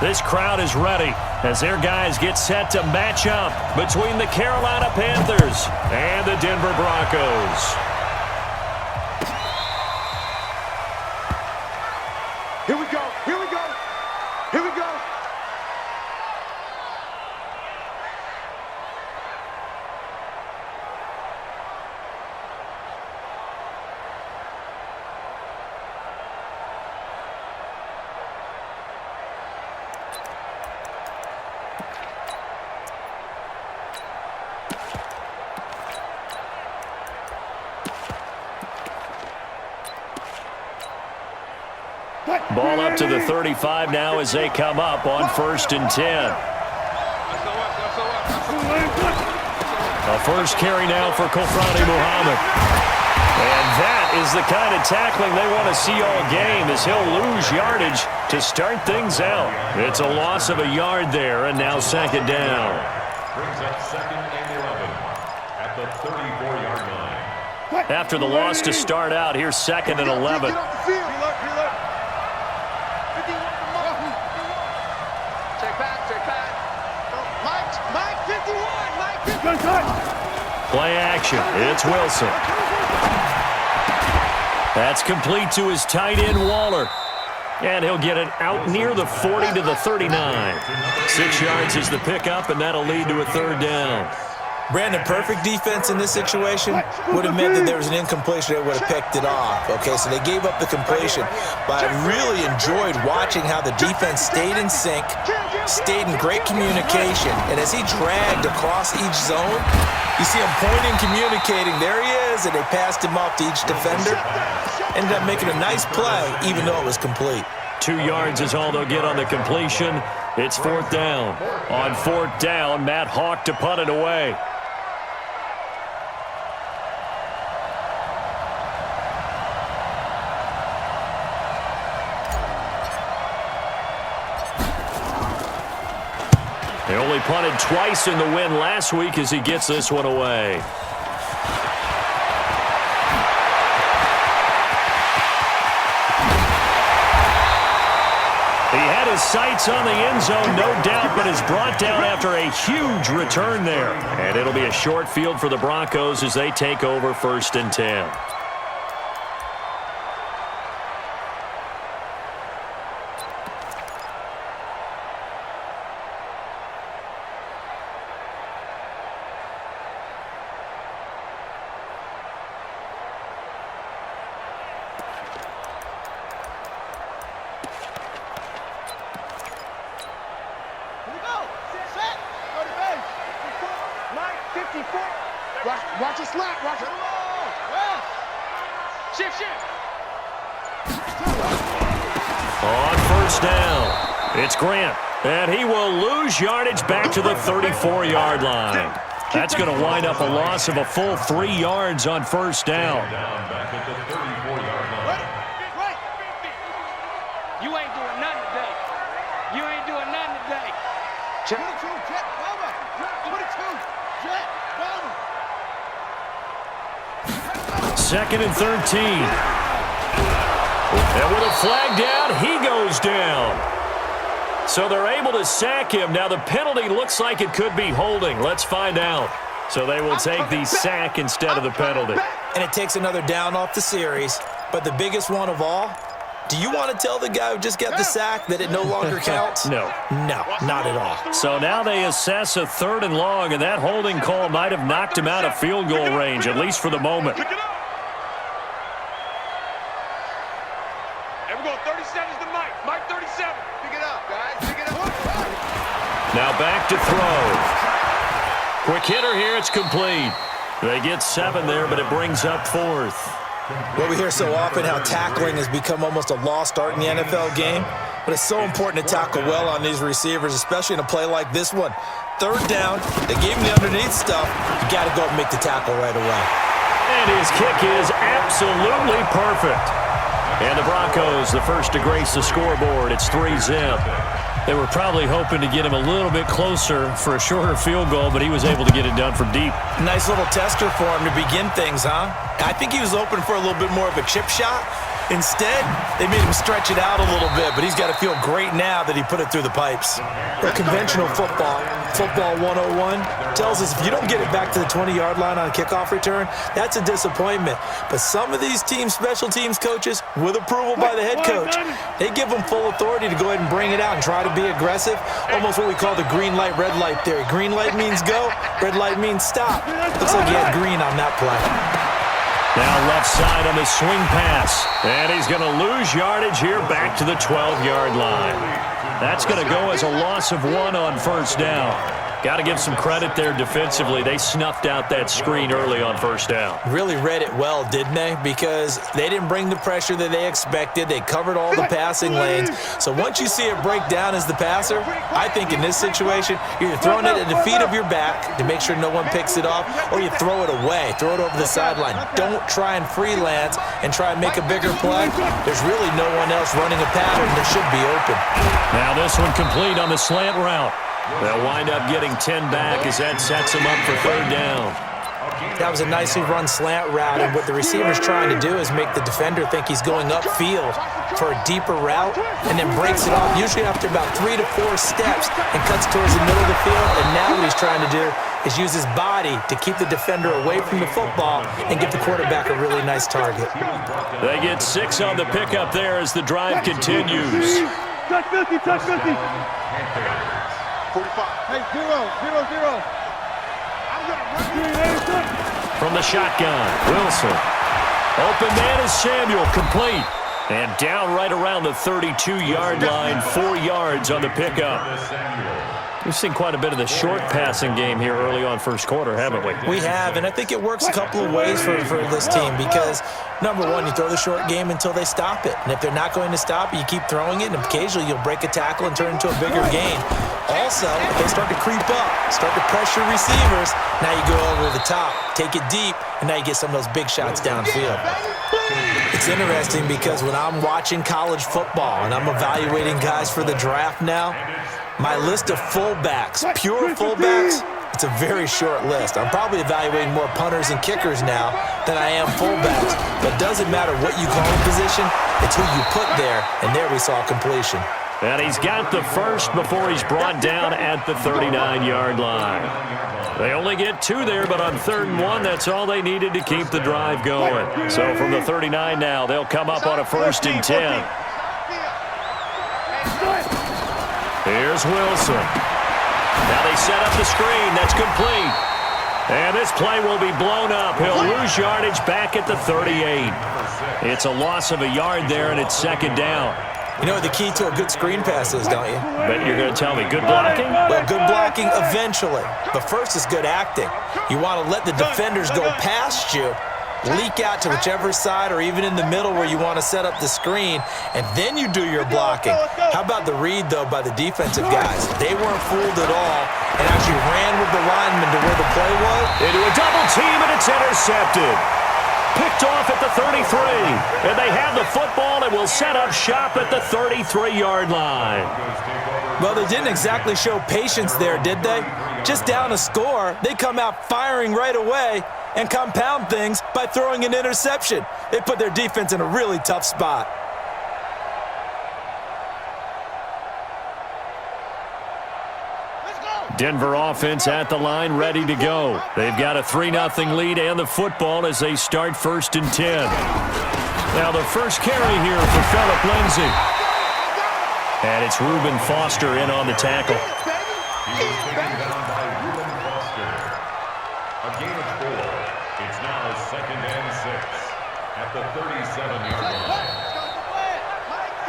This crowd is ready as their guys get set to match up between the Carolina Panthers and the Denver Broncos. Here we go. Here we go. Here we go. Ball up to the 35 now as they come up on 1st and 10. A first carry now for Kofrani Muhammad. And that is the kind of tackling they want to see all game as he'll lose yardage to start things out. It's a loss of a yard there, and now 2nd down. Brings up 2nd and 11 at the 34-yard line. After the loss to start out, here's 2nd and 11. Play action. It's Wilson. That's complete to his tight end, Waller. And he'll get it out near the 40 to the 39. 6 yards is the pickup, and that'll lead to a 3rd down. Brandon, perfect defense in this situation would have meant that there was an incompletion that would have picked it off. Okay, so they gave up the completion. But I really enjoyed watching how the defense stayed in sync, stayed in great communication. And as he dragged across each zone, you see him pointing, communicating. There he is, and they passed him off to each defender. Ended up making a nice play, even though it was complete. 2 yards is all they'll get on the completion. It's 4th down. On 4th down, Matt Hawk to punt it away. They only punted twice in the win last week as he gets this one away. He had his sights on the end zone, no doubt, but is brought down after a huge return there. And it'll be a short field for the Broncos as they take over 1st and 10. Watch it slap. Watch it. Shift. On 1st down, it's Grant. And he will lose yardage back to the 34-yard line. That's going to wind up a loss of a full 3 yards on 1st down. Back at the 34-yard line. You ain't doing nothing today. You ain't doing nothing today. Check. 22, check. 22, check. 2nd and 13. And with a flag down, he goes down. So they're able to sack him. Now the penalty looks like it could be holding. Let's find out. So they will take the sack instead of the penalty. And it takes another down off the series. But the biggest one of all, do you want to tell the guy who just got the sack that it no longer counts? No. No, not at all. So now they assess a 3rd and long, and that holding call might have knocked him out of field goal range, at least for the moment. Now back to throw. Quick hitter here, it's complete. They get 7 there, but it brings up 4th. Well, we hear so often how tackling has become almost a lost art in the NFL game, but it's so important to tackle well on these receivers, especially in a play like this one. 3rd down, they gave him the underneath stuff. You got to go and make the tackle right away. And his kick is absolutely perfect. And the Broncos, the first to grace the scoreboard. It's 3-zip. They were probably hoping to get him a little bit closer for a shorter field goal, but he was able to get it done from deep. Nice little tester for him to begin things, huh? I think he was open for a little bit more of a chip shot, Instead, they made him stretch it out a little bit, but he's got to feel great now that he put it through the pipes. Well, conventional football 101, tells us if you don't get it back to the 20-yard line on a kickoff return, that's a disappointment. But some of these team special teams coaches, with approval by the head coach, they give them full authority to go ahead and bring it out and try to be aggressive, almost what we call the green light, red light theory. Green light means go, red light means stop. Looks like he had green on that play. Now left side on the swing pass. And he's going to lose yardage here back to the 12-yard line. That's going to go as a loss of 1 on first down. Got to give some credit there defensively. They snuffed out that screen early on first down. Really read it well, didn't they? Because they didn't bring the pressure that they expected. They covered all the passing lanes. So once you see it break down as the passer, I think in this situation, you're either throwing it at the feet of your back to make sure no one picks it off, or you throw it away, throw it over the sideline. Don't try and freelance and try and make a bigger play. There's really no one else running a pattern that should be open. Now this one complete on the slant route. They'll wind up getting 10 back as that sets them up for third down. That was a nicely run slant route, and what the receiver's trying to do is make the defender think he's going upfield for a deeper route and then breaks it off, usually after about 3 to 4 steps, and cuts towards the middle of the field. And now what he's trying to do is use his body to keep the defender away from the football and give the quarterback a really nice target. They get 6 on the pickup there as the drive continues. Touch 50, touch 50. 45. Hey, 0, 0, 0. From the shotgun, Wilson. Open man is Samuel, complete. And down right around the 32-yard line, 4 yards on the pickup. We've seen quite a bit of the short passing game here early on first quarter, haven't we? We have, and I think it works a couple of ways for this team because, number one, you throw the short game until they stop it. And if they're not going to stop it, you keep throwing it, and occasionally you'll break a tackle and turn it into a bigger gain. Also, if they start to creep up, start to pressure receivers, now you go over the top, take it deep, and now you get some of those big shots downfield. It's interesting because when I'm watching college football and I'm evaluating guys for the draft now, my list of fullbacks, pure fullbacks, it's a very short list. I'm probably evaluating more punters and kickers now than I am fullbacks. But it doesn't matter what you call a position, it's who you put there, and there we saw completion. And he's got the first before he's brought down at the 39-yard line. They only get 2 there, but on 3rd and 1, that's all they needed to keep the drive going. So from the 39 now, they'll come up on a 1st and 10. Here's Wilson. Now they set up the screen. That's complete. And this play will be blown up. He'll lose yardage back at the 38. It's a loss of a yard there, and it's 2nd down. You know what the key to a good screen pass is, don't you? Bet you're going to tell me good blocking? Well, good blocking eventually. But first is good acting. You want to let the defenders go past you, leak out to whichever side or even in the middle where you want to set up the screen, and then you do your blocking. How about the read, though, by the defensive guys? They weren't fooled at all and actually ran with the lineman to where the play was. Into a double team, and it's intercepted. Picked off at the 33. And they have the football and will set up shop at the 33-yard line. Well, they didn't exactly show patience there, did they? Just down a score, they come out firing right away and compound things by throwing an interception. They put their defense in a really tough spot. Denver offense at the line, ready to go. They've got a 3-0 lead and the football as they start 1st and 10. Now the first carry here for Phillip Lindsay. And it's Reuben Foster in on the tackle. He was taken down by Reuben Foster. A gain of 4. It's now 2nd and 6 at the 37-yard line.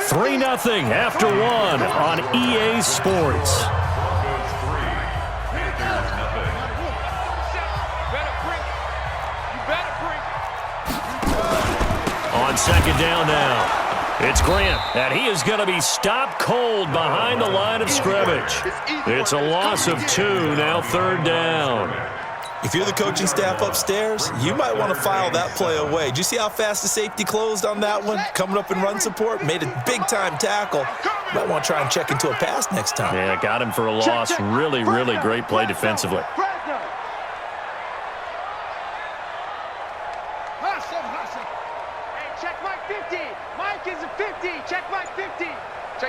3-0 after 1 on EA Sports. On 2nd down now, it's Grant, and he is going to be stopped cold behind the line of scrimmage. It's a loss of 2, now 3rd down. If you're the coaching staff upstairs, you might want to file that play away. Did you see how fast the safety closed on that one? Coming up in run support, made a big-time tackle. Might want to try and check into a pass next time. Yeah, got him for a loss. Really, really great play defensively.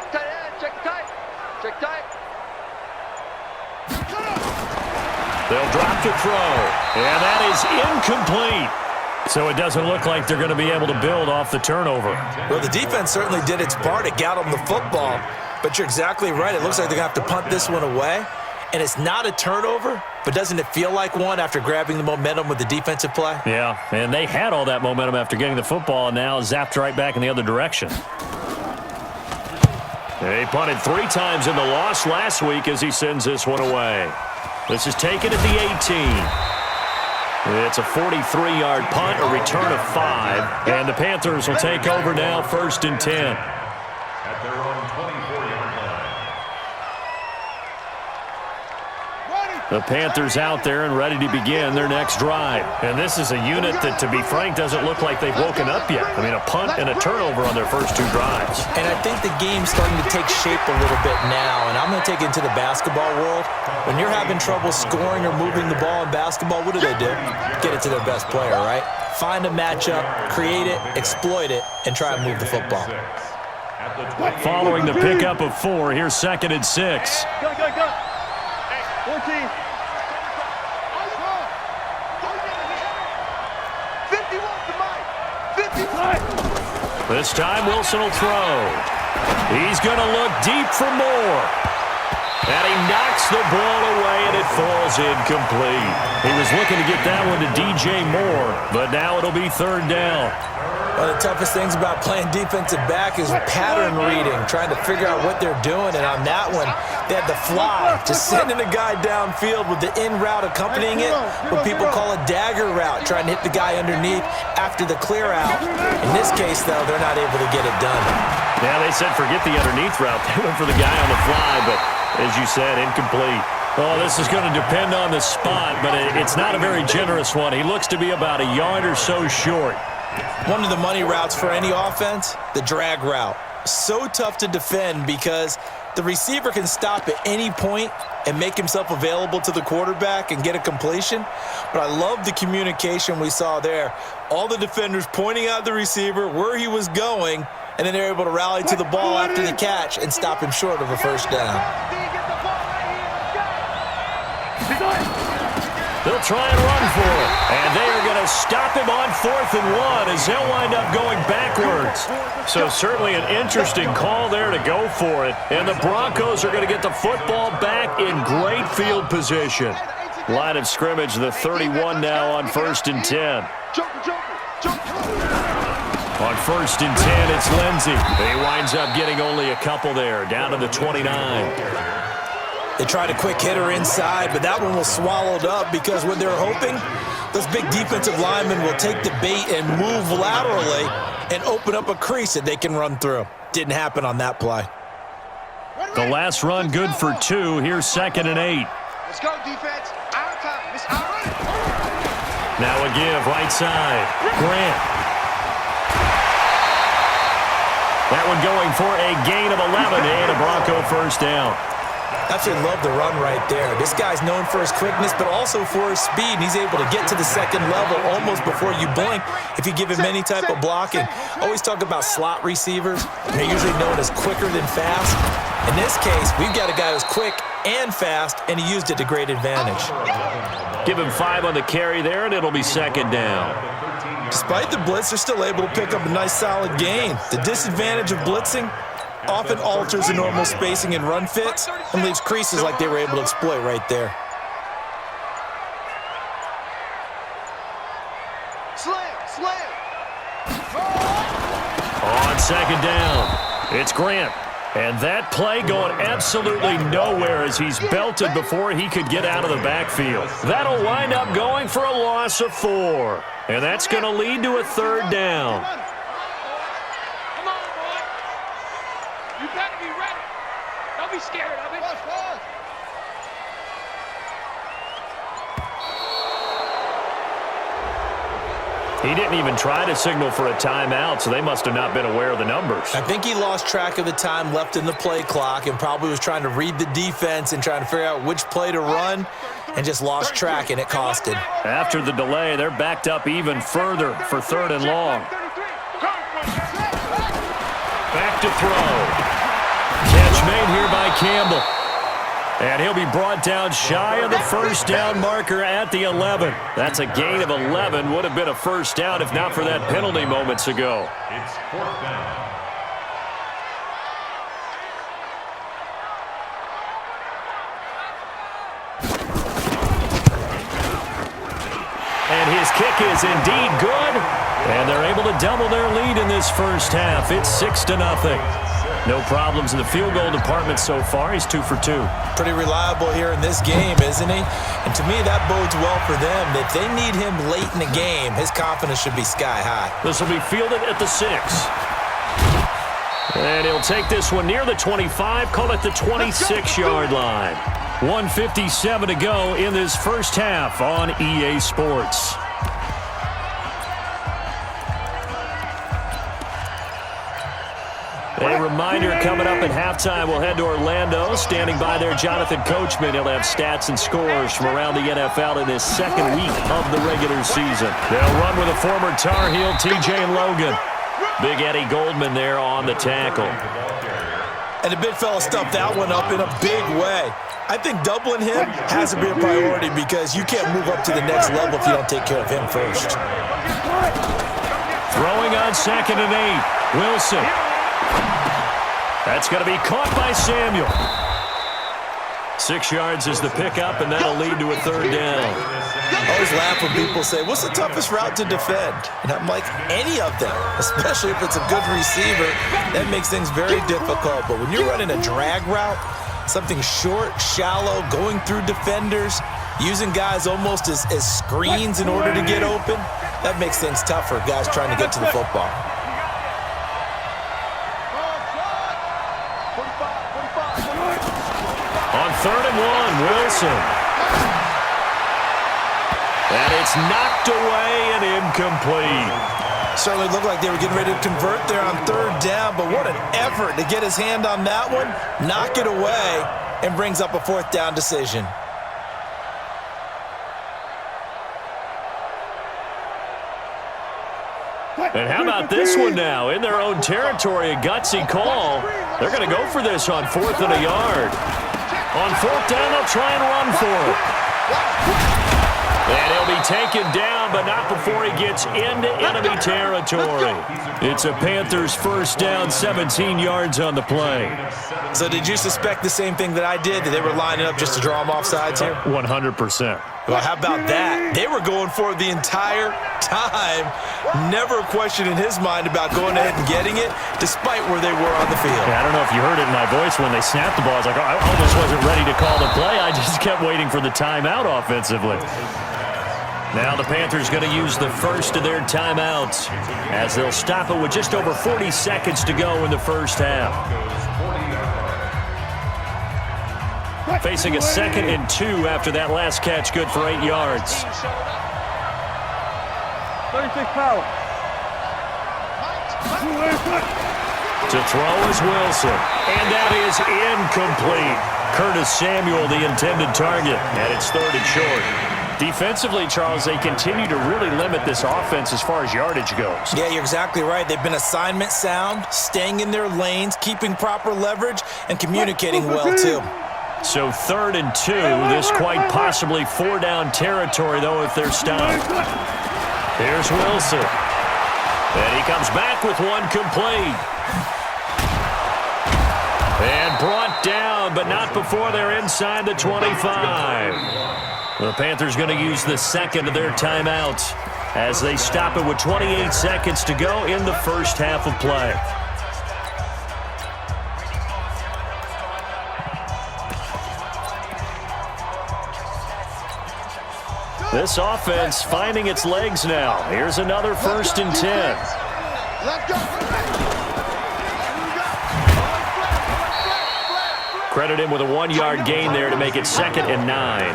Check tight end. Check tight. Check tight. They'll drop to throw, and that is incomplete. So it doesn't look like they're going to be able to build off the turnover. Well, the defense certainly did its part. It got them the football, but you're exactly right. It looks like they're going to have to punt this one away, and it's not a turnover, but doesn't it feel like one after grabbing the momentum with the defensive play? Yeah, and they had all that momentum after getting the football, and now zapped right back in the other direction. They punted 3 times in the loss last week as he sends this one away. This is taken at the 18. It's a 43-yard punt, a return of 5, and the Panthers will take over now, 1st and 10. At their own 24-yard line. The Panthers out there and ready to begin their next drive. And this is a unit that, to be frank, doesn't look like they've woken up yet. I mean, a punt and a turnover on their first 2 drives. And I think the game's starting to take shape a little bit now, and I'm going to take it into the basketball world. When you're having trouble scoring or moving the ball in basketball, what do? Get it to their best player, right? Find a matchup, create it, exploit it, and try and move the football. Following the pickup of 4, here's 2nd and 6. Go. 14. 51. This time Wilson will throw. He's going to look deep for more. And he knocks the ball away, and it falls incomplete. He was looking to get that one to DJ Moore, but now it'll be 3rd down. One of the toughest things about playing defensive back is pattern reading, trying to figure out what they're doing. And on that one, they had the fly, just sending a guy downfield with the in route accompanying it, what people call a dagger route, trying to hit the guy underneath after the clear out. In this case, though, they're not able to get it done. Yeah, they said forget the underneath route. They went for the guy on the fly, but as you said, incomplete. Oh, this is going to depend on the spot, but it's not a very generous one. He looks to be about a yard or so short. One of the money routes for any offense, the drag route. So tough to defend because the receiver can stop at any point and make himself available to the quarterback and get a completion. But I love the communication we saw there. All the defenders pointing out the receiver, where he was going, and then they're able to rally to the ball after the catch and stop him short of a 1st down. They'll try and run for it. And they are going to stop him on 4th and 1 as they'll wind up going backwards. So certainly an interesting call there to go for it. And the Broncos are going to get the football back in great field position. Line of scrimmage, the 31 now on 1st and 10. On 1st and 10, it's Lindsey. He winds up getting only a couple there, down to the 29. They tried a quick hitter inside, but that one was swallowed up because what they're hoping, those big defensive linemen will take the bait and move laterally and open up a crease that they can run through. Didn't happen on that play. The last run good for 2. Here's 2nd and 8. Let's go, defense. Our time. It's our run. Now a give, right side. Grant. That one going for a gain of 11 and a Bronco 1st down. Absolutely love the run right there. This guy's known for his quickness, but also for his speed. And he's able to get to the 2nd level almost before you blink if you give him any type of blocking. Always talk about slot receivers. They're usually known as quicker than fast. In this case, we've got a guy who's quick and fast, and he used it to great advantage. Give him 5 on the carry there, and it'll be 2nd down. Despite the blitz, they're still able to pick up a nice solid gain. The disadvantage of blitzing often alters the normal spacing and run fits and leaves creases like they were able to exploit right there. Slam. On 2nd down, it's Grant. And that play going absolutely nowhere as he's belted before he could get out of the backfield. That'll wind up going for a loss of 4. And that's going to lead to a 3rd down. Come on, boy. You better be ready. Don't be scared of it. He didn't even try to signal for a timeout, so they must have not been aware of the numbers. I think he lost track of the time left in the play clock and probably was trying to read the defense and trying to figure out which play to run and just lost track, and it cost him. After the delay, they're backed up even further for 3rd and long. Back to throw. Campbell. And he'll be brought down shy of the first down marker at the 11. That's a gain of 11. Would have been a first down if not for that penalty moments ago. It's 4th down. And his kick is indeed good. And they're able to double their lead in this first half. It's 6-0. No problems in the field goal department so far. He's 2 for 2. Pretty reliable here in this game, isn't he? And to me, that bodes well for them. If they need him late in the game, his confidence should be sky high. This will be fielded at the 6. And he'll take this one near the 25, call it the 26-yard line. 1:57 to go in this first half on EA Sports. A reminder coming up at halftime, we'll head to Orlando. Standing by there, Jonathan Coachman. He'll have stats and scores from around the NFL in this second week of the regular season. They'll run with a former Tar Heel, TJ Logan. Big Eddie Goldman there on the tackle. And the big fella stuffed that one up in a big way. I think doubling him has to be a priority because you can't move up to the next level if you don't take care of him first. Throwing on 2nd and 8. Wilson. That's going to be caught by Samuel. 6 yards is the pickup, and that'll lead to a 3rd down. I always laugh when people say, what's the toughest route to defend? And I'm like, any of them, especially if it's a good receiver. That makes things very difficult. But when you're running a drag route, something short, shallow, going through defenders, using guys almost as screens in order to get open, that makes things tough for guys trying to get to the football. On 3rd and 1, Wilson. And it's knocked away and incomplete. Certainly looked like they were getting ready to convert there on 3rd down, but what an effort to get his hand on that one, knock it away, and brings up a 4th down decision. And how about this one now? In their own territory, a gutsy call. They're going to go for this on 4th and a yard. On 4th down, they'll try and run for it. And he'll be taken down, but not before he gets into enemy territory. It's a Panthers first down, 17 yards on the play. So did you suspect the same thing that I did, that they were lining up just to draw him off sides here? 100%. Well, how about that? They were going for it the entire time. Never a question in his mind about going ahead and getting it, despite where they were on the field. Yeah, I don't know if you heard it in my voice when they snapped the ball. I was like, oh, I almost wasn't ready to call the play. I just kept waiting for the timeout offensively. Now the Panthers going to use the first of their timeouts as they'll stop it with just over 40 seconds to go in the first half. Facing a 2nd and 2 after that last catch, good for 8 yards. 36 power. To throw is Wilson, and that is incomplete. Curtis Samuel, the intended target, and it's 3rd and short. Defensively, Charles, they continue to really limit this offense as far as yardage goes. Yeah, you're exactly right. They've been assignment sound, staying in their lanes, keeping proper leverage, and communicating well, too. So 3rd and 2, this quite possibly 4-down territory, though, if they're stopped. Here's Wilson. And he comes back with one complete. And brought down, but not before they're inside the 25. The Panthers going to use the 2nd of their timeouts as they stop it with 28 seconds to go in the first half of play. This offense finding its legs now. Here's another 1st and 10. Credit him with a 1-yard gain there to make it 2nd and 9.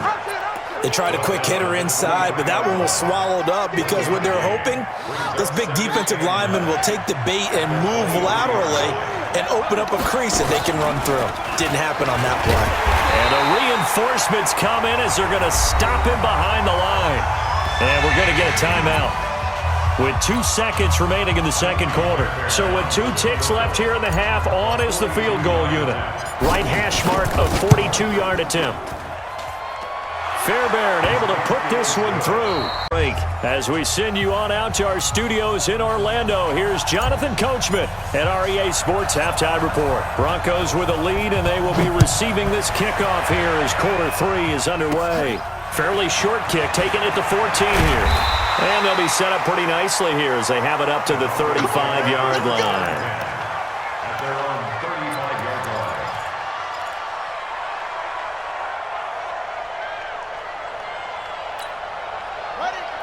They tried a quick hitter inside, but that one was swallowed up because what they're hoping, this big defensive lineman will take the bait and move laterally and open up a crease that they can run through. Didn't happen on that play. And the reinforcements come in as they're going to stop him behind the line. And we're going to get a timeout with 2 seconds remaining in the second quarter. So with 2 ticks left here in the half, on is the field goal unit. Right hash mark of 42-yard attempt. Fairbairn able to put this one through. As we send you on out to our studios in Orlando, here's Jonathan Coachman at REA Sports Halftime Report. Broncos with a lead, and they will be receiving this kickoff here as quarter 3 is underway. Fairly short kick, taking it to 14 here. And they'll be set up pretty nicely here as they have it up to the 35-yard line. At their own 35-yard line.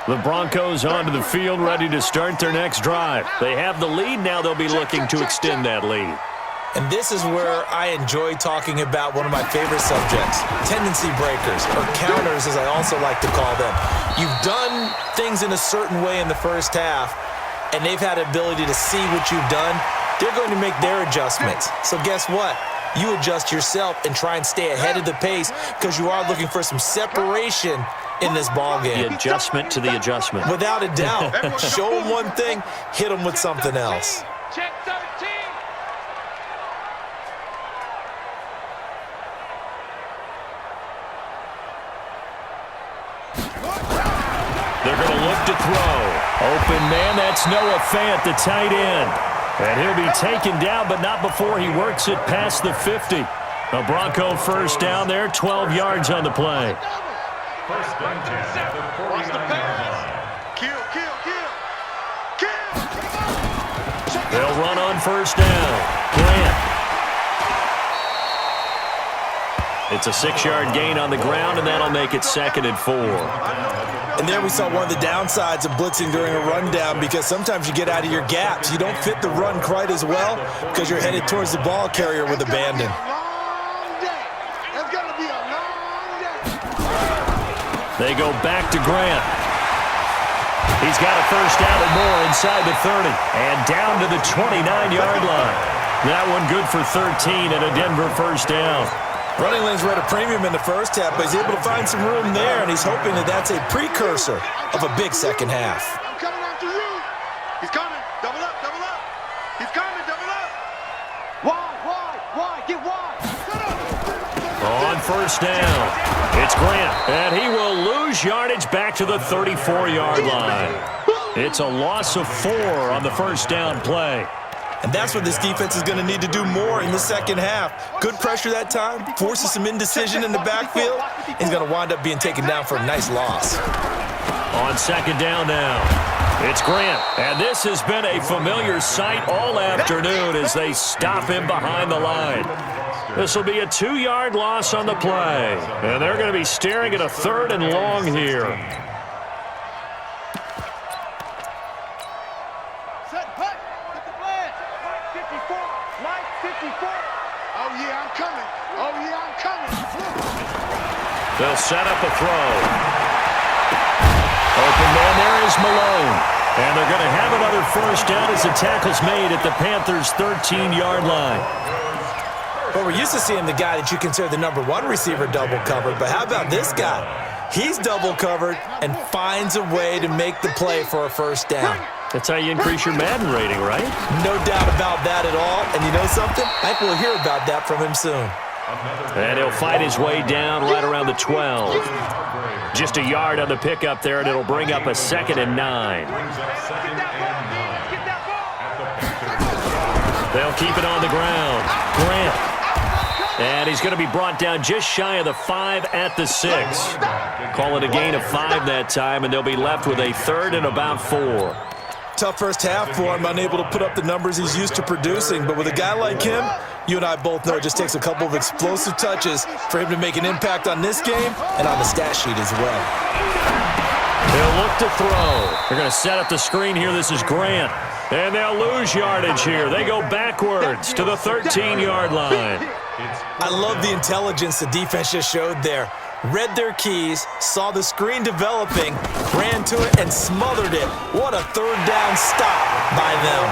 The Broncos onto the field, ready to start their next drive. They have the lead. Now they'll be looking to extend that lead. And this is where I enjoy talking about one of my favorite subjects, tendency breakers, or counters as I also like to call them. You've done things in a certain way in the first half, and they've had the ability to see what you've done. They're going to make their adjustments. So guess what? You adjust yourself and try and stay ahead of the pace because you are looking for some separation in this ballgame. The adjustment to the adjustment. Without a doubt. Show them one thing, hit them with something else. Check 13. They're going to look to throw. Open man, that's Noah Fant, the tight end. And he'll be taken down, but not before he works it past the 50. A Bronco first down there, 12 yards on the play. First and 10 at the 49-yard line. They'll run on first down. Grant. It's a 6-yard gain on the ground, and that'll make it 2nd and 4. And there we saw one of the downsides of blitzing during a rundown because sometimes you get out of your gaps. You don't fit the run quite as well because you're headed towards the ball carrier with abandon. They go back to Grant. He's got a first down and more inside the 30 and down to the 29-yard line. That one good for 13 and a Denver first down. Running lanes were at a premium in the first half, but he's able to find some room there, and he's hoping that that's a precursor of a big second half. I'm coming after you. He's coming. Double up, double up. He's coming, double up. Wide, get wide. On first down, it's Grant, and he will lose yardage back to the 34-yard line. It's a loss of 4 on the first down play. And that's what this defense is going to need to do more in the second half. Good pressure that time, forces some indecision in the backfield. He's going to wind up being taken down for a nice loss. On second down now, it's Grant. And this has been a familiar sight all afternoon as they stop him behind the line. This will be a 2-yard loss on the play. And they're going to be staring at a 3rd and long here. They'll set up a throw. Open man there is Malone. And they're going to have another first down as the tackle's made at the Panthers' 13-yard line. Well, we're used to seeing the guy that you consider the number 1 receiver double covered, but how about this guy? He's double covered and finds a way to make the play for a first down. That's how you increase your Madden rating, right? No doubt about that at all. And you know something? I think we'll hear about that from him soon. And he'll fight his way down right around the 12. Just a yard on the pickup there, and it'll bring up a 2nd and 9. They'll keep it on the ground. Grant. And he's going to be brought down just shy of the 5 at the 6. Call it a gain of 5 that time, and they'll be left with a 3rd and about 4. Tough first half for him, unable to put up the numbers he's used to producing. But with a guy like him, you and I both know it just takes a couple of explosive touches for him to make an impact on this game and on the stat sheet as well. They'll look to throw. They're going to set up the screen here. This is Grant. And they'll lose yardage here. They go backwards to the 13-yard line. I love the intelligence the defense just showed there. Read their keys, saw the screen developing, ran to it, and smothered it. What a third down stop by them.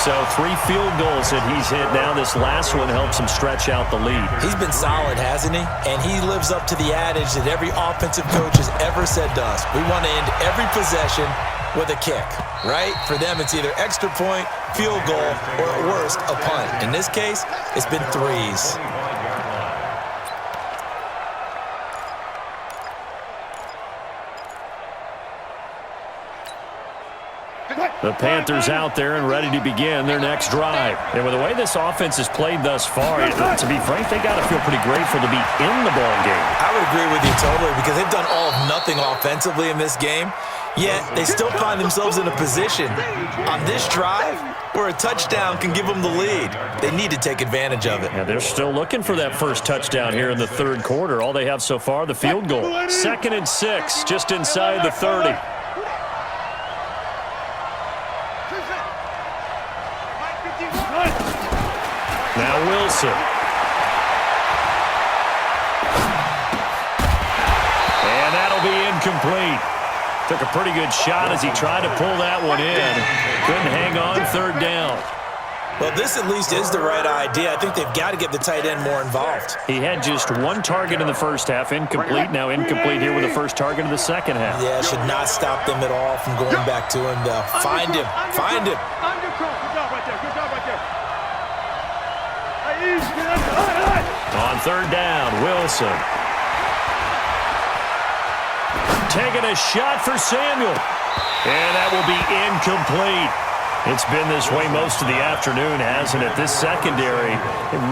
So 3 field goals that he's hit now. This last one helps him stretch out the lead. He's been solid, hasn't he? And he lives up to the adage that every offensive coach has ever said to us. We want to end every possession with a kick, right? For them, it's either extra point, field goal, or at worst, a punt. In this case, it's been threes. The Panthers out there and ready to begin their next drive. And with the way this offense has played thus far, to be frank, they got to feel pretty grateful to be in the ball game. I would agree with you totally because they've done all of nothing offensively in this game, yet they still find themselves in a position on this drive where a touchdown can give them the lead. They need to take advantage of it. Yeah, they're still looking for that first touchdown here in the third quarter. All they have so far, the field goal. 2nd and 6, just inside the 30. Now Wilson. And that'll be incomplete. Took a pretty good shot as he tried to pull that one in. Couldn't hang on, 3rd down. Well, this at least is the right idea. I think they've got to get the tight end more involved. He had just 1 target in the first half, incomplete. Now incomplete here with the first target of the second half. Yeah, it should not stop them at all from going back to him, though. Find him. Find him. Good job right there. Good job right there. On 3rd down, Wilson. Taking a shot for Samuel. And that will be incomplete. It's been this way most of the afternoon, hasn't it? This secondary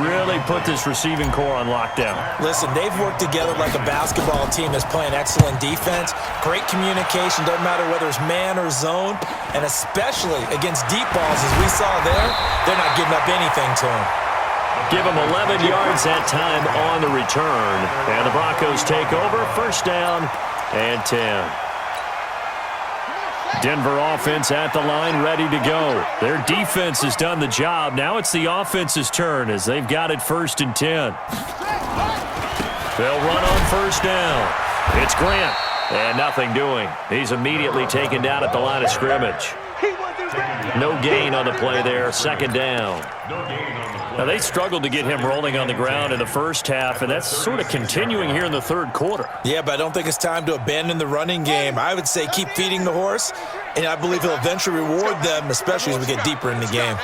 really put this receiving core on lockdown. Listen, they've worked together like a basketball team that's playing excellent defense. Great communication, doesn't matter whether it's man or zone. And especially against deep balls, as we saw there, they're not giving up anything to them. Give them 11 yards that time on the return. And the Broncos take over, 1st down and 10. Denver offense at the line, ready to go. Their defense has done the job. Now it's the offense's turn as they've got it 1st and 10. They'll run on 1st down. It's Grant, and nothing doing. He's immediately taken down at the line of scrimmage. No gain on the play there, 2nd down. Now, they struggled to get him rolling on the ground in the first half, and that's sort of continuing here in the 3rd quarter. Yeah, but I don't think it's time to abandon the running game. I would say keep feeding the horse, and I believe he'll eventually reward them, especially as we get deeper in the game.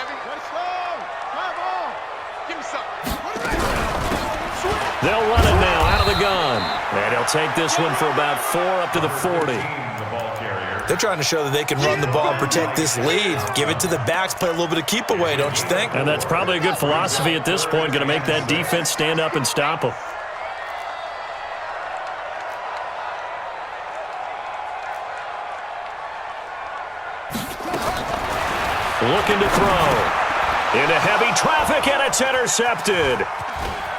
They'll run it now out of the gun, and he'll take this one for about 4 up to the 40. They're trying to show that they can run the ball and protect this lead. Give it to the backs, play a little bit of keep away, don't you think? And that's probably a good philosophy at this point, going to make that defense stand up and stop them. Looking to throw. Into heavy traffic, and it's intercepted.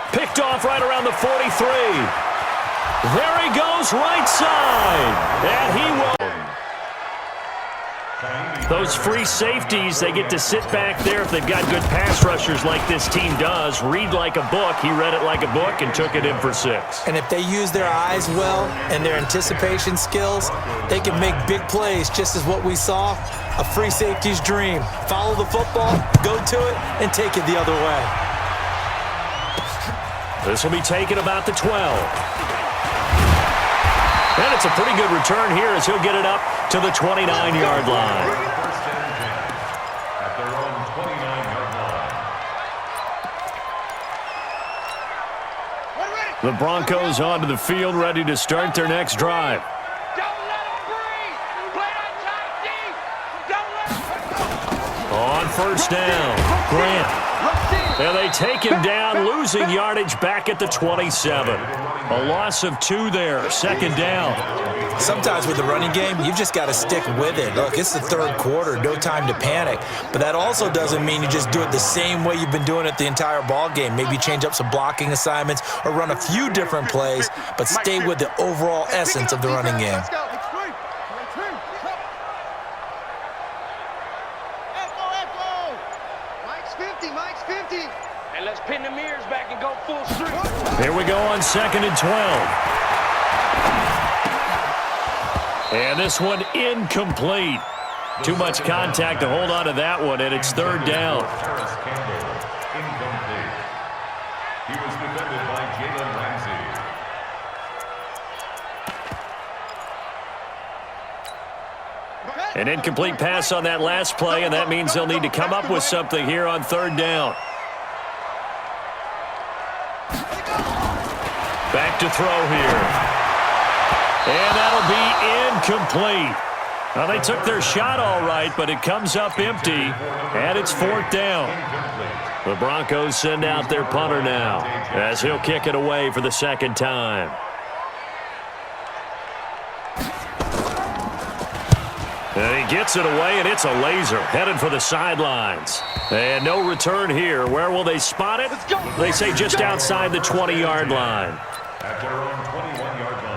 Picked off right around the 43. There he goes, right side. And he will. Those free safeties, they get to sit back there if they've got good pass rushers like this team does. Read like a book. He read it like a book and took it in for 6. And if they use their eyes well and their anticipation skills, they can make big plays, just as what we saw. A free safety's dream. Follow the football, go to it, and take it the other way. This will be taken about the 12. And it's a pretty good return here as he'll get it up to the 29-yard line. First and 10 at their own 29-yard line. The Broncos onto the field, ready to start their next drive. Don't let him breathe. Play that tight D. Don't let him. On 1st down, Grant. And they take him down, losing yardage back at the 27. A loss of 2 there, 2nd down. Sometimes with the running game, you've just got to stick with it. Look, it's the 3rd quarter, no time to panic. But that also doesn't mean you just do it the same way you've been doing it the entire ball game. Maybe change up some blocking assignments or run a few different plays, but stay with the overall essence of the running game. Let's go. Mike's 50. Mike's 50. And let's pin the mirrors back and go full street. Here we go on 2nd and 12. And this one incomplete. Too much contact to hold on to that one, and it's 3rd down. Incomplete. He was defended by Jalen Ramsey. An incomplete pass on that last play, and that means they'll need to come up with something here on third down. Back to throw here. And that'll be incomplete. Well, they took their shot all right, but it comes up empty, and it's fourth down. The Broncos send out their punter now, as he'll kick it away for the second time. And he gets it away, and it's a laser, headed for the sidelines. And no return here. Where will they spot it? They say just outside the 20-yard line. At their own 21-yard line.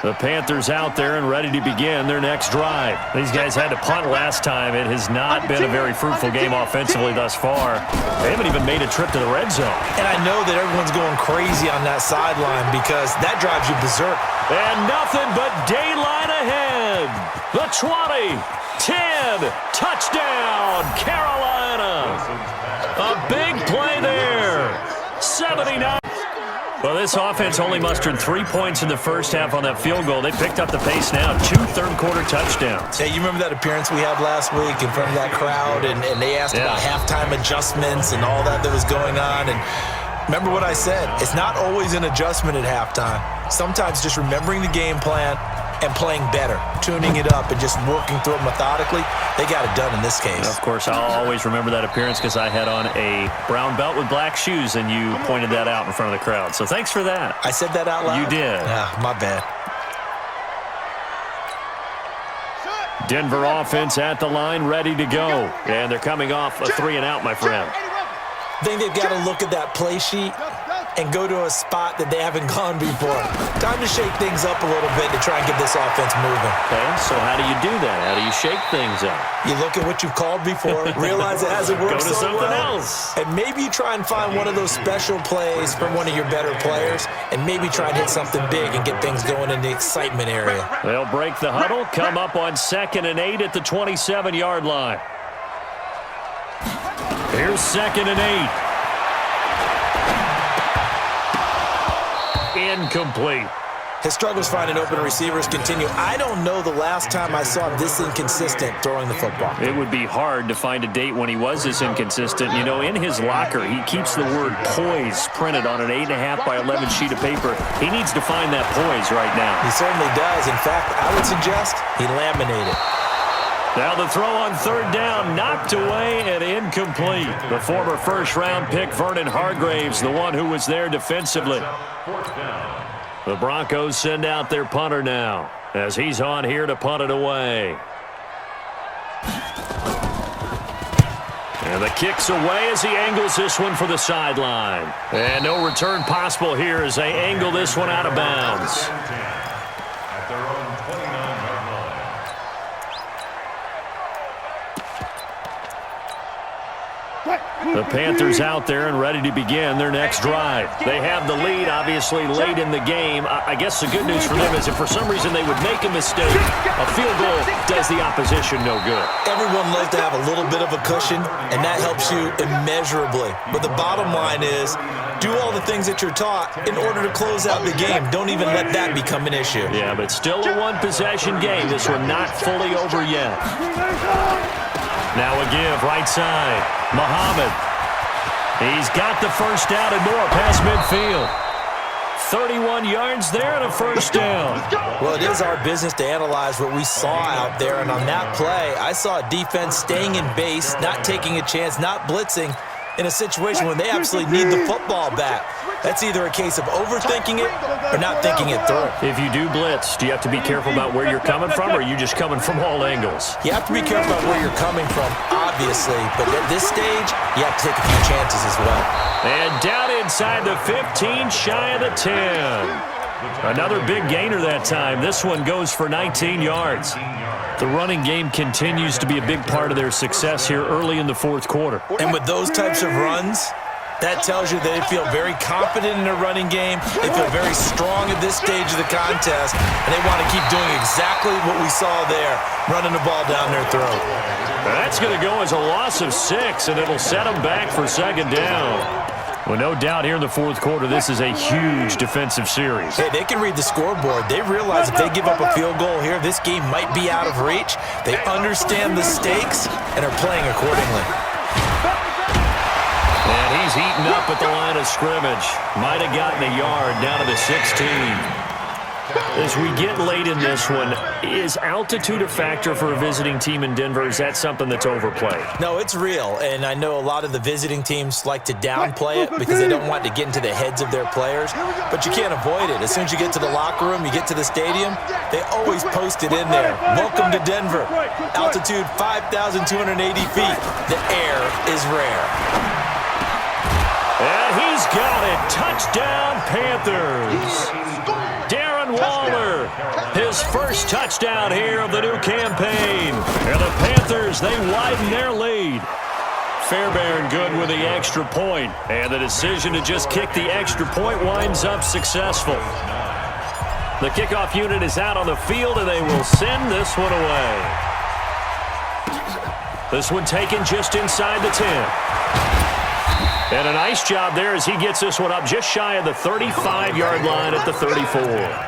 The Panthers out there and ready to begin their next drive. These guys had to punt last time. It has not been a very fruitful game offensively thus far. They haven't even made a trip to the red zone. And I know that everyone's going crazy on that sideline because that drives you berserk. And nothing but daylight ahead. The 20, 10, touchdown, Carolina. A big play there. 79. Well, this offense only mustered 3 points in the first half on that field goal. They picked up the pace now. 2 third-quarter touchdowns. Hey, you remember that appearance we had last week in front of that crowd, and they asked about halftime adjustments and all that was going on. And remember what I said. It's not always an adjustment at halftime. Sometimes just remembering the game plan and playing better, tuning it up and just working through it methodically. They got it done in this case. Of course, I'll always remember that appearance because I had on a brown belt with black shoes, and you pointed that out in front of the crowd. So thanks for that. I said that out loud? You did. Yeah, my bad. Denver offense at the line, ready to go. And they're coming off a 3-and-out, my friend. I think they've got to look at that play sheet and go to a spot that they haven't gone before. Time to shake things up a little bit to try and get this offense moving. Okay, so how do you do that? How do you shake things up? You look at what you've called before, realize it hasn't worked Go to so something well, else. and maybe you try and find one of those special plays from one of your better players, and maybe try and hit something big and get things going in the excitement area. They'll break the huddle, come up on 2nd and 8 at the 27-yard line. Here's 2nd and 8. Incomplete. His struggles finding open receivers continue. I don't know the last time I saw him this inconsistent throwing the football. It would be hard to find a date when he was this inconsistent. You know, in his locker, he keeps the word poise printed on an 8.5 by 11 sheet of paper. He needs to find that poise right now. He certainly does. In fact, I would suggest he laminated. Now the throw on 3rd down, knocked away and incomplete. The former first-round pick, Vernon Hargraves, the one who was there defensively. The Broncos send out their punter now, as he's on here to punt it away. And the kick's away as he angles this one for the sideline. And no return possible here as they angle this one out of bounds. At their own 29-yard line. The Panthers out there and ready to begin their next drive. They have the lead, obviously, late in the game. I guess the good news for them is if for some reason they would make a mistake, a field goal does the opposition no good. Everyone loves to have a little bit of a cushion, and that helps you immeasurably. But the bottom line is, do all the things that you're taught in order to close out the game. Don't even let that become an issue. Yeah, but still a one-possession game. This one not fully over yet. Now a give, right side. Muhammad. He's got the first down and more past midfield. 31 yards there and a first down. Well, it is our business to analyze what we saw out there. And on that play, I saw a defense staying in base, not taking a chance, not blitzing in a situation when they absolutely need the football back. That's either a case of overthinking it or not thinking it through. If you do blitz, do you have to be careful about where you're coming from, or are you just coming from all angles? You have to be careful about where you're coming from, obviously. But at this stage, you have to take a few chances as well. And down inside the 15, shy of the 10. Another big gainer that time. This one goes for 19 yards. The running game continues to be a big part of their success here early in the fourth quarter. And with those types of runs, that tells you they feel very confident in their running game. They feel very strong at this stage of the contest, and they want to keep doing exactly what we saw there, running the ball down their throat. That's going to go as a loss of 6, and it'll set them back for 2nd down. Well, no doubt here in the fourth quarter, this is a huge defensive series. Hey, they can read the scoreboard. They realize if they give up a field goal here, this game might be out of reach. They understand the stakes and are playing accordingly. And he's eaten up at the line of scrimmage. Might have gotten a yard down to the 16. As we get late in this one, is altitude a factor for a visiting team in Denver? Is that something that's overplayed? No, it's real, and I know a lot of the visiting teams like to downplay it because they don't want to get into the heads of their players, but you can't avoid it. As soon as you get to the locker room, you get to the stadium, they always post it in there. Welcome to Denver. Altitude 5,280 feet. The air is rare. And he's got it. Touchdown, Panthers. Waller, his first touchdown here of the new campaign. And the Panthers, they widen their lead. Fairbairn good with the extra point. And the decision to just kick the extra point winds up successful. The kickoff unit is out on the field, and they will send this one away. This one taken just inside the 10. And a nice job there as he gets this one up just shy of the 35-yard line at the 34.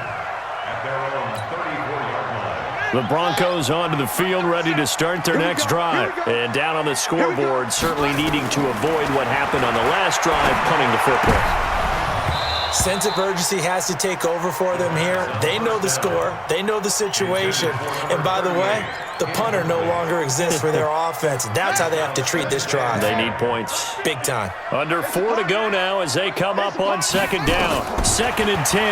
The Broncos onto the field, ready to start their next drive. And down on the scoreboard, certainly needing to avoid what happened on the last drive, punting the football. Sense of urgency has to take over for them here. They know the score. They know the situation. And by the way, the punter no longer exists for their offense. That's how they have to treat this drive. They need points. Big time. Under 4 to go now as they come up on second down. 2nd and 10.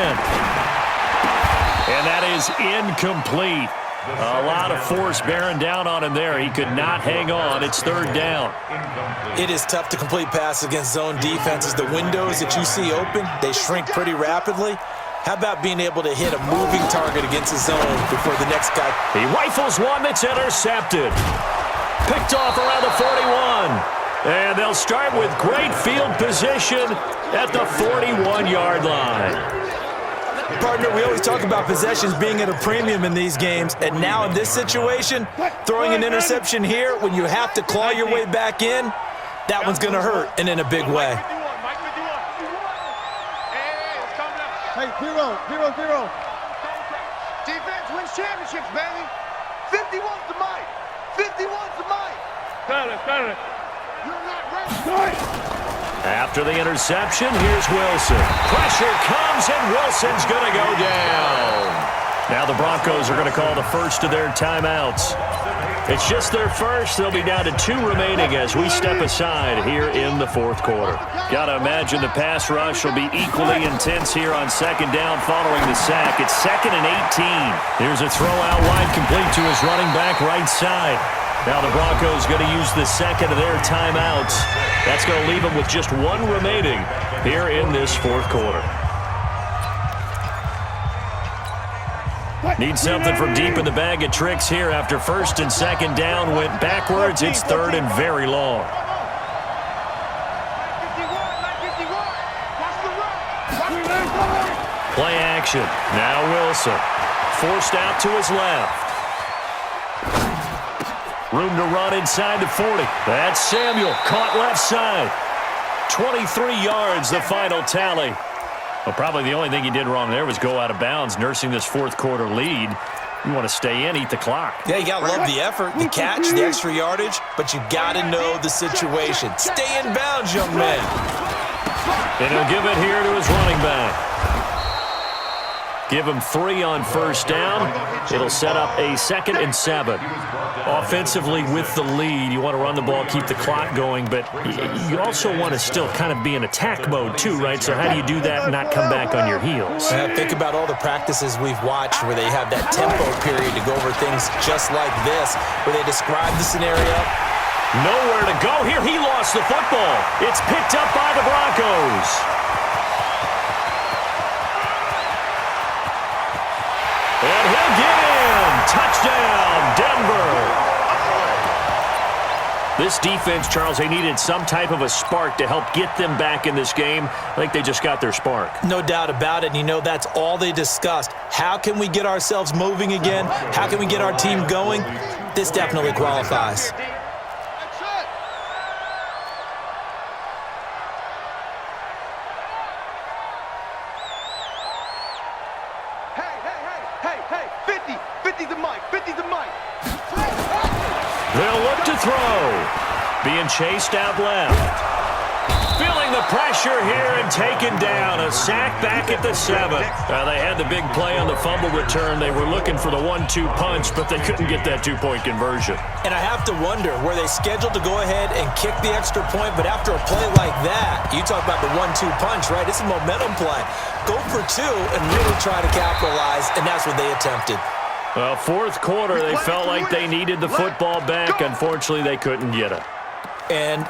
And that is incomplete. A lot of force bearing down on him there. He could not hang on. It's 3rd down. It is tough to complete passes against zone defenses. The windows that you see open, they shrink pretty rapidly. How about being able to hit a moving target against the zone before the next guy? He rifles one that's intercepted. Picked off around the 41. And they'll start with great field position at the 41-yard line. Partner, we always talk about possessions being at a premium in these games, and now in this situation, throwing an interception here when you have to claw your way back in, that one's going to hurt, and in a big way. Hey, 0-0. Defense wins championships, baby. 51's the mic. 51's the mic. Got it. You're not ready. After the interception, here's Wilson. Pressure comes, and Wilson's going to go down. Now the Broncos are going to call the first of their timeouts. It's just their first. They'll be down to 2 remaining as we step aside here in the fourth quarter. Got to imagine the pass rush will be equally intense here on second down following the sack. It's 2nd and 18. Here's a throw out wide complete to his running back right side. Now the Broncos going to use the second of their timeouts. That's going to leave them with just 1 remaining here in this fourth quarter. Need something from deep in the bag of tricks here after 1st and 2nd down went backwards. It's 3rd and very long. Play action. Now Wilson. Forced out to his left. Room to run inside the 40. That's Samuel. Caught left side. 23 yards, the final tally. Well, probably the only thing he did wrong there was go out of bounds, nursing this fourth quarter lead. You want to stay in, eat the clock. Yeah, you got to love the effort, the catch, the extra yardage, but you got to know the situation. Stay in bounds, young man. And he'll give it here to his running back. Give him 3 on 1st down. It'll set up a 2nd and 7. Offensively with the lead, you want to run the ball, keep the clock going, but you also want to still kind of be in attack mode too, right? So how do you do that and not come back on your heels? Think about all the practices we've watched where they have that tempo period to go over things just like this, where they describe the scenario. Nowhere to go here. He lost the football. It's picked up by the Broncos. And he'll get in. Touchdown, Denver. This defense, Charles, they needed some type of a spark to help get them back in this game. I think they just got their spark. No doubt about it. And you know, that's all they discussed. How can we get ourselves moving again? How can we get our team going? This definitely qualifies. 50's the mic. 50's the mic. They'll look to throw. Being chased out left. Feeling the pressure here and taken down. A sack back at the 7. They had the big play on the fumble return. They were looking for the 1-2 punch, but they couldn't get that 2-point conversion. And I have to wonder, were they scheduled to go ahead and kick the extra point? But after a play like that, you talk about the 1-2 punch, right? It's a momentum play. Go for 2 and really try to capitalize, and that's what they attempted. Well, fourth quarter, they felt like they needed the football back. Unfortunately, they couldn't get it. And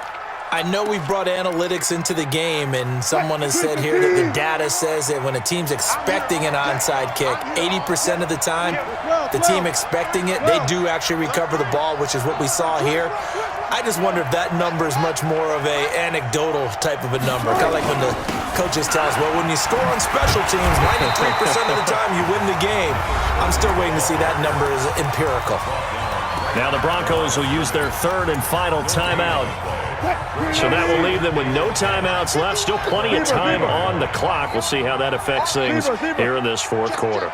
I know we brought analytics into the game, and someone has said here that the data says that when a team's expecting an onside kick, 80% of the time, the team expecting it, they do actually recover the ball, which is what we saw here. I just wonder if that number is much more of a anecdotal type of a number. Kind of like when the coaches tell us, well, when you score on special teams, 93% of the time you win the game. I'm still waiting to see that number is empirical. Now the Broncos will use their third and final timeout. So that will leave them with no timeouts left. Still plenty of time on the clock. We'll see how that affects things here in this fourth quarter.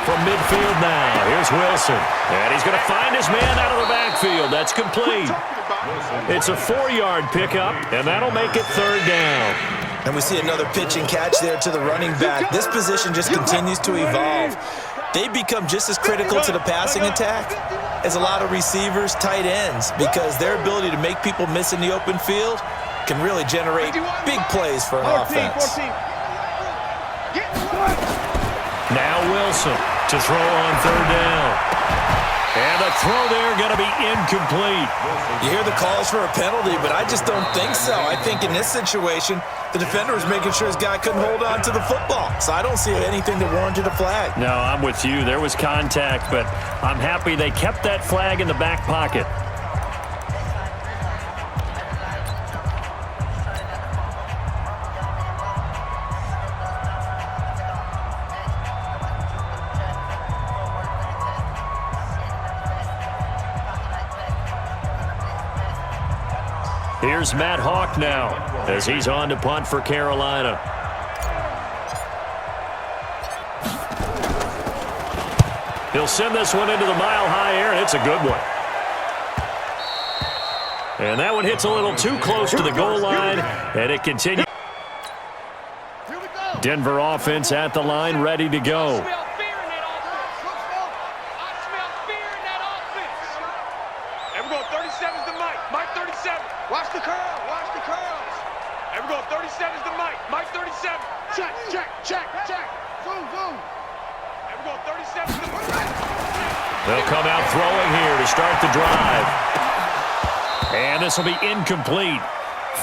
From midfield now, here's Wilson. And he's going to find his man out of the backfield. That's complete. It's a 4-yard pickup, and that'll make it third down. And we see another pitch and catch there to the running back. This position just continues to evolve. They become just as critical to the passing attack as a lot of receivers, tight ends, because their ability to make people miss in the open field can really generate big plays for an offense. Now Wilson to throw on third down. And the throw there going to be incomplete. You hear the calls for a penalty, but I just don't think so. I think in this situation, the defender was making sure his guy couldn't hold on to the football. So I don't see anything that warranted a flag. No, I'm with you. There was contact, but I'm happy they kept that flag in the back pocket. Here's Matt Hawk now as he's on to punt for Carolina. He'll send this one into the mile-high air, and it's a good one. And that one hits a little too close to the goal line, and it continues. Denver offense at the line, ready to go. Watch the curl. Watch the curls. There we go. 37's the mic. Mike 37. Check, check, check, check. Zoom, zoom. There we go. 37's the mic. They'll come out throwing here to start the drive. And this will be incomplete.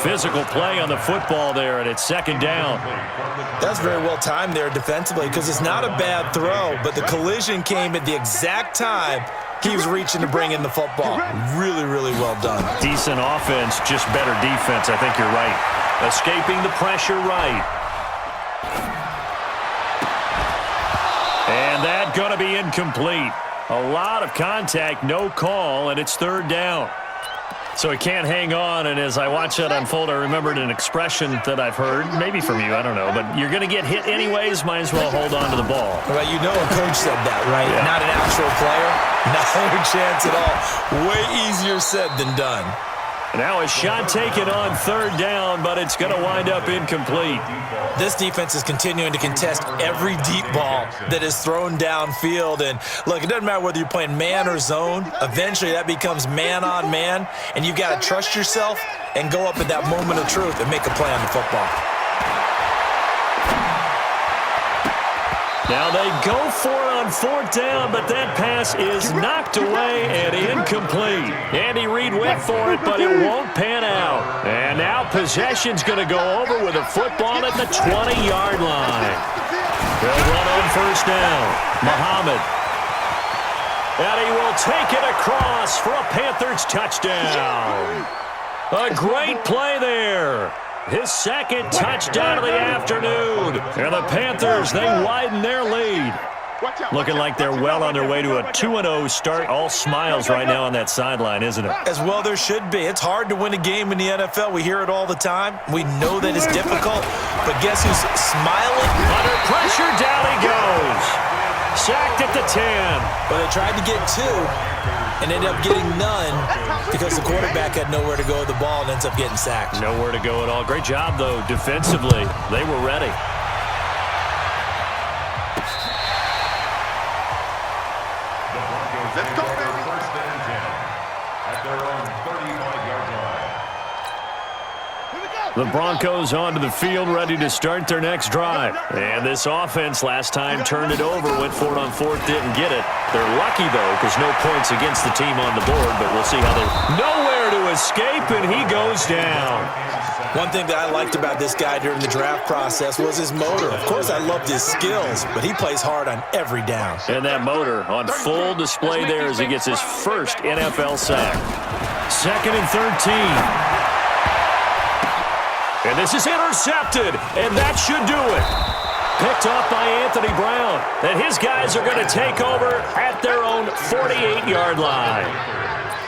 Physical play on the football there, and it's second down. That's very well timed there defensively because it's not a bad throw, but the collision came at the exact time he was reaching to bring in the football. Really, really well done. Decent offense, just better defense. I think you're right. Escaping the pressure right. And that's going to be incomplete. A lot of contact, no call, and it's third down. So he can't hang on, and as I watch that unfold, I remembered an expression that I've heard, maybe from you, I don't know, but you're going to get hit anyways, might as well hold on to the ball. Well, you know a coach said that, right? Yeah. Not an actual player. No chance at all. Way easier said than done. Now a shot taken on third down, but it's going to wind up incomplete. This defense is continuing to contest every deep ball that is thrown downfield. And look, it doesn't matter whether you're playing man or zone. Eventually that becomes man on man, and you've got to trust yourself and go up at that moment of truth and make a play on the football. Now they go for it on fourth down, but that pass is knocked away and incomplete. Andy Reid went for it, but it won't pan out. And now possession's going to go over with a football at the 20-yard line. They'll run on first down. Muhammad. And he will take it across for a Panthers touchdown. A great play there. His second touchdown of the afternoon. And the Panthers, they widen their lead. Looking like they're well on their way to a 2-0 start. All smiles right now on that sideline, isn't it? As well there should be. It's hard to win a game in the NFL. We hear it all the time. We know that it's difficult. but guess who's smiling? Under pressure, down he goes. Sacked at the 10. Well, they tried to get 2 and ended up getting none because the quarterback had nowhere to go with the ball and ends up getting sacked. Nowhere to go at all. Great job, though, defensively. They were ready. Let's go, baby. First and 10 at their own 35-yard line. The Broncos onto the field, ready to start their next drive. And this offense last time turned it over, went for it on 4th, didn't get it. They're lucky, though, because no points against the team on the board, but we'll see how they... Nowhere to escape, and he goes down. One thing that I liked about this guy during the draft process was his motor. Of course, I loved his skills, but he plays hard on every down. And that motor on full display there as he gets his first NFL sack. 2nd and 13. And this is intercepted, and that should do it. Picked off by Anthony Brown. And his guys are going to take over at their own 48-yard line.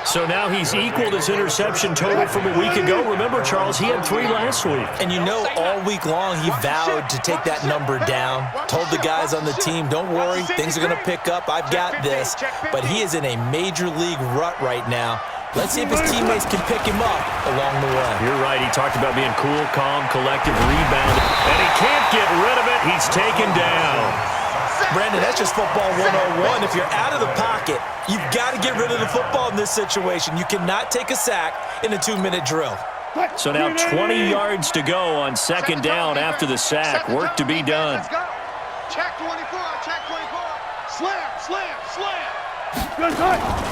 So now he's equaled his interception total from a week ago. Remember, Charles, he had 3 last week. And you know, all week long he vowed to take that number down. Told the guys on the team, don't worry, things are going to pick up. I've got this. But he is in a major league rut right now. Let's see if his teammates can pick him up along the way. You're right. He talked about being cool, calm, collective, rebound. And he can't get rid of it. He's taken down. Brandon, that's just football 101. If you're out of the pocket, you've got to get rid of the football in this situation. You cannot take a sack in a 2-minute drill. So now 20 yards to go on 2nd down after the sack. Work to be done. Let's go. Check 24. Check 24. Slam, slam, slam. Good night.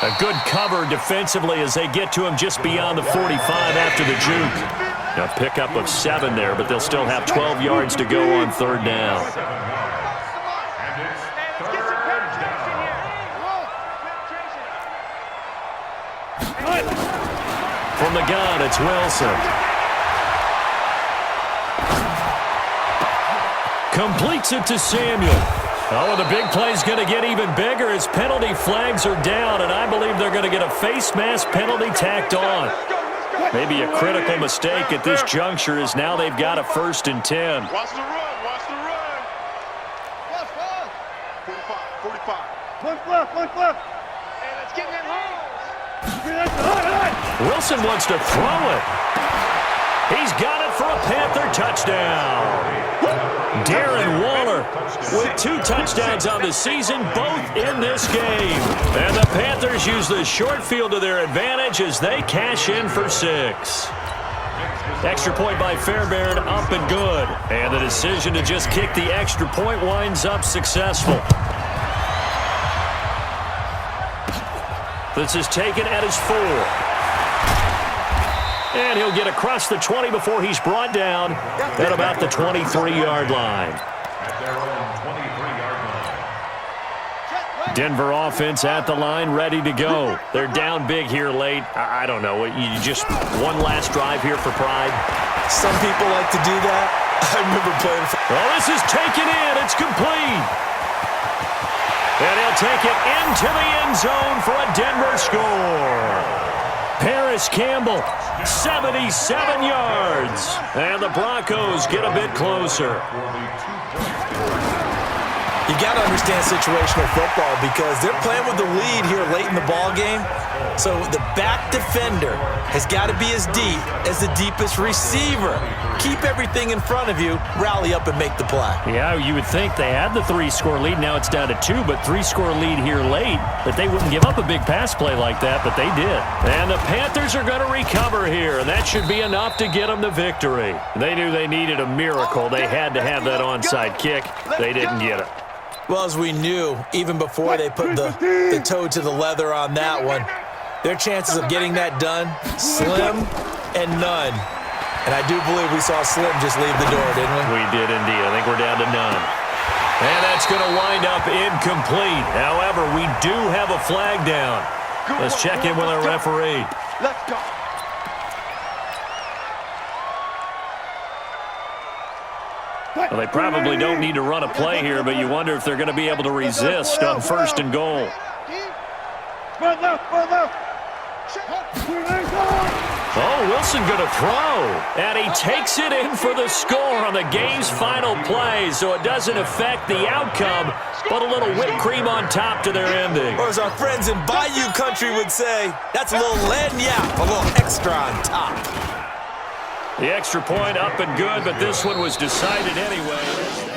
A good cover defensively as they get to him just beyond the 45 after the juke. A pickup of 7 there, but they'll still have 12 yards to go on 3rd down. From the gun, it's Wilson. Completes it to Samuel. Oh, the big play's going to get even bigger as penalty flags are down, and I believe they're going to get a face mask penalty tacked on. Maybe a critical mistake at this juncture as now they've got a 1st and 10. Watch the run, watch the run. 45. One left. Hey, let's get that home. Wilson wants to throw it. He's got it for a Panther touchdown. Darren Waller with 2 touchdowns on the season, both in this game. And the Panthers use the short field to their advantage as they cash in for 6. Extra point by Fairbairn, up and good. And the decision to just kick the extra point winds up successful. This is taken at his 4. And he'll get across the 20 before he's brought down at about the 23-yard line. At their own 23-yard line. Denver offense at the line, ready to go. They're down big here late. I don't know. You just one last drive here for pride. Some people like to do that. I remember playing for... Well, this is taken in. It's complete. And he'll take it into the end zone for a Denver score. Paris Campbell, 77 yards. And the Broncos get a bit closer. You got to understand situational football because they're playing with the lead here late in the ball game. So the back defender has got to be as deep as the deepest receiver. Keep everything in front of you, rally up and make the play. Yeah, you would think they had the 3-score lead. Now it's down to 2, but 3-score lead here late. That they wouldn't give up a big pass play like that, but they did. And the Panthers are going to recover here, and that should be enough to get them the victory. They knew they needed a miracle. They had to have that onside kick. They didn't get it. Well, as we knew, even before they put the toe to the leather on that one, their chances of getting that done, slim and none. And I do believe we saw Slim just leave the door, didn't we? We did indeed. I think we're down to none. And that's going to wind up incomplete. However, we do have a flag down. Let's check in with our referee. Let's go. Well, they probably don't need to run a play here, but you wonder if they're going to be able to resist on 1st and goal. Left. Oh, Wilson going to throw. And he takes it in for the score on the game's final play, so it doesn't affect the outcome, but a little whipped cream on top to their ending. Or as our friends in Bayou country would say, that's a little lagniappe, a little extra on top. The extra point up and good, but this one was decided anyway.